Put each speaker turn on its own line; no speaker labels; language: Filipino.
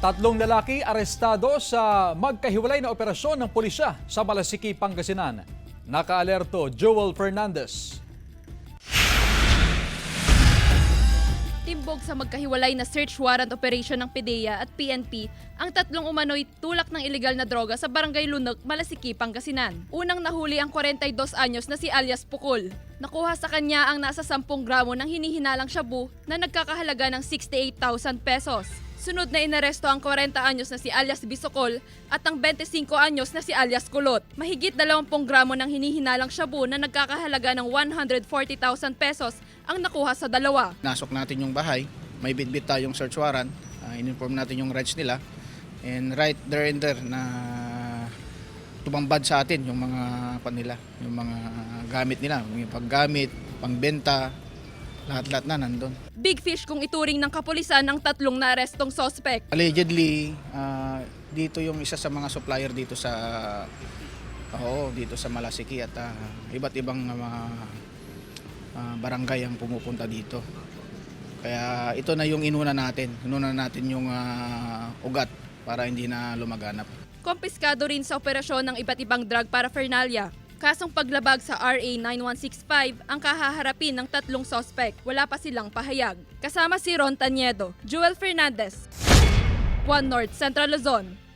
Tatlong lalaki arestado sa magkahiwalay na operasyon ng pulisya sa Malasiki, Pangasinan. Nakaalerto Joel Fernandez.
Timbog sa magkahiwalay na search warrant operation ng PDEA at PNP ang tatlong umano'y tulak ng ilegal na droga sa Barangay Lunok, Malasiki, Pangasinan. Unang nahuli ang 42 anyos na si alias Pukol. Nakuha sa kanya ang nasa 10 gramo ng hinihinalang shabu na nagkakahalaga ng 68,000 pesos. Sunod na inaresto ang 40 anyos na si alias Bisokol at ang 25 anyos na si alias Kulot. Mahigit 20 gramo ng hinihinalang shabu na nagkakahalaga ng 140,000 pesos ang nakuha sa dalawa.
Nasok natin yung bahay, may bitbit tayong search warrant, in-inform natin yung rights nila, and right there and there na tumambad sa atin yung mga panila, yung mga gamit nila, yung paggamit, pangbenta, lahat-lahat na nandun.
Big fish kung ituring ng kapulisan ang tatlong naarestong suspect.
Allegedly, dito yung isa sa mga supplier dito sa Malasiki at iba't ibang mga barangay ang pumupunta dito. Kaya ito na yung inuna natin yung ugat para hindi na lumaganap.
Kompiskado rin sa operasyon ng iba't ibang drug paraphernalia. Kasong paglabag sa RA 9165 ang kahaharapin ng tatlong suspect. Wala pa silang pahayag. Kasama si Ron Taniedo, Joel Fernandez, One North, Central Luzon.